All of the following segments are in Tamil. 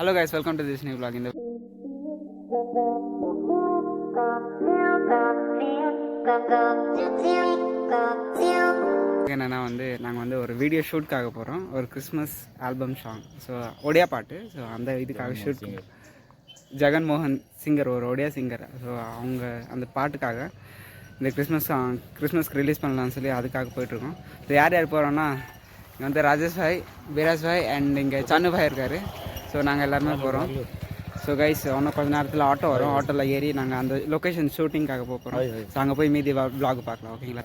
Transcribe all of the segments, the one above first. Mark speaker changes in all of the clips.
Speaker 1: Hello guys, welcome to this new vlog. என்னன்னா நாங்கள் ஒரு வீடியோ ஷூட்காக போகிறோம், ஒரு Christmas album song. So Odia பாட்டு. ஸோ அந்த இதுக்காக ஷூட். ஜெகன் மோகன் சிங்கர், ஒரு ஒடியா சிங்கர். ஸோ அவங்க அந்த பாட்டுக்காக இந்த கிறிஸ்மஸ்க்கு ரிலீஸ் பண்ணலான்னு சொல்லி அதுக்காக போயிட்டுருக்கோம். ஸோ யார் யார் போகிறோன்னா, இங்கே ராஜேஷ் பாய், பீராஜ் பாய் அண்ட் இங்கே சன்னு பாய் இருக்கார். ஸோ நாங்கள் எல்லாருமே போகிறோம். ஸோ கைஸ், இன்னும் கொஞ்சம் நேரத்தில் ஆட்டோ வரும். ஆட்டோவில் ஏறி நாங்கள் அந்த லொக்கேஷன் ஷூட்டிங்காக போகிறோம். ஸோ அங்கே போய் மீதி vlog பார்க்கலாம். ஓகேங்களா?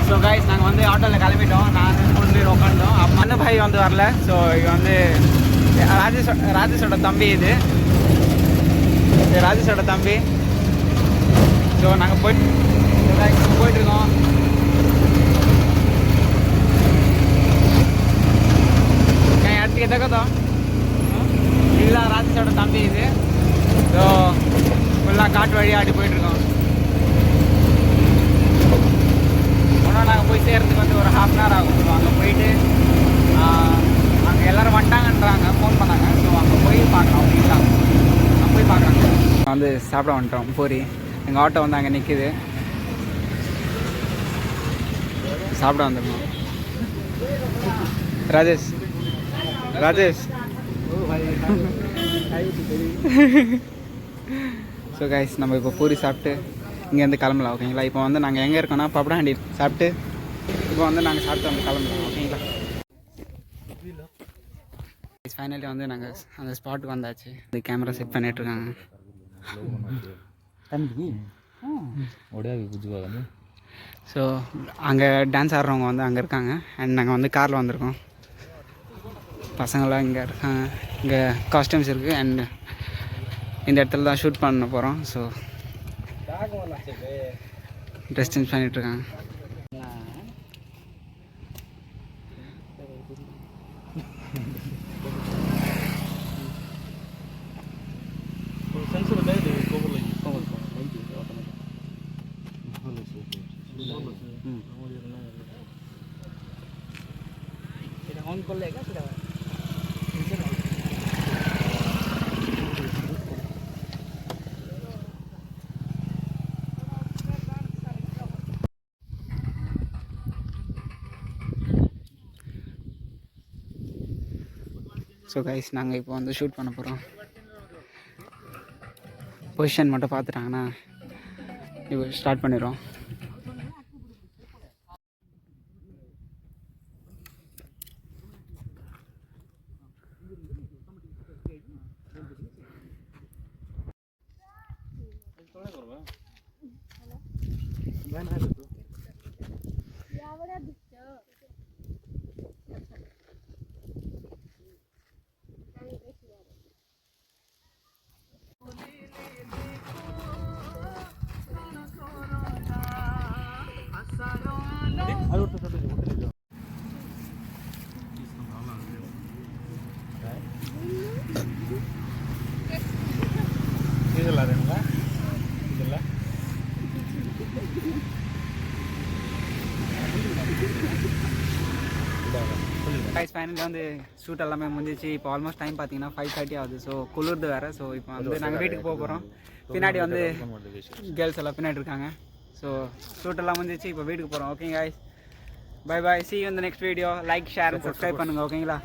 Speaker 1: ஸோ கைஸ், நாங்கள் ஆட்டோவில் கிளம்பிட்டோம். நான் 3 பேர் உட்காந்தோம். மண்ணு பாய் வரல. ஸோ இங்கே ராஜேஷோட தம்பி, இது ராஜேஷோட தம்பி. ஸோ நாங்கள் போயிட்டுருக்கோம். அடுத்து எதோ இதுதான் ராஜேஷோட தம்பி இது. ஸோ ஃபுல்லாக காட்டு வழியாக ஆடி போயிட்டுருக்கோம். ஒன்றும் நாங்கள் போய் சேர்றதுக்கு ஒரு ½ hour ஆகும். ஸோ அங்கே போயிட்டு அங்கே எல்லோரும் வந்துட்டாங்கன்றாங்க, ஃபோன் பண்ணாங்க. ஸோ அங்கே போய் பார்க்கலாம். அப்படிங்களா? அங்கே போய் பார்க்குறாங்க. சாப்பிட வந்துட்டோம் பூரி. எங்கள் ஆட்டோ அங்கே நிற்கிது. சாப்பிட வந்துருக்கோம். ராஜேஷ் ஸோ கைஸ், நம்ம இப்போ பூரி சாப்பிட்டு இங்கேருந்து கிளம்பலாம். ஓகேங்களா? இப்போ நாங்கள் எங்கே இருக்கோம்னா பப்படாண்டி சாப்பிட்டு இப்போ நாங்கள் சாப்பிட்டு கிளம்பலாம். ஓகேங்களா? ஃபைனலி நாங்கள் அந்த ஸ்பாட்டுக்கு வந்தாச்சு. இந்த கேமரா செட் பண்ணிகிட்ருக்காங்க. ஸோ அங்கே டான்ஸ் ஆடுறவங்க அங்கே இருக்காங்க. அண்ட் நாங்கள் காரில் வந்திருக்கோம். பசங்களாம் இங்கே இருக்காங்க. இங்கே காஸ்டியூம்ஸ் இருக்குது. அண்ட் இந்த இடத்துல தான் ஷூட் பண்ண போகிறோம். ஸோ ட்ரெஸ் சேஞ்ச் பண்ணிகிட்ருக்காங்க. ऑन कर लेगा फिर ஸோ கைஸ், நாங்கள் இப்போ ஷூட் பண்ண போகிறோம். பொசிஷன் மட்டும் பார்த்துட்டாங்கன்னா இப்போ ஸ்டார்ட் பண்ணிடுறோம். கைஸ், ஃபைனலி ஷூட் எல்லாமே முடிஞ்சிச்சு. இப்போ ஆல்மோஸ்ட் டைம் பார்த்தீங்கன்னா 5:30 ஆகுது. ஸோ குளிர்து வேறு. ஸோ இப்போ நாங்கள் வீட்டுக்கு போகிறோம். பின்னாடி கேர்ள்ஸ் எல்லாம் பின்னாடி இருக்காங்க. ஸோ ஷூட் எல்லாம் முடிஞ்சிச்சு. இப்போ வீட்டுக்கு போகிறோம். Okay guys, bye bye. see you in the next video. Like, share and subscribe பண்ணுங்கள். ஓகேங்களா?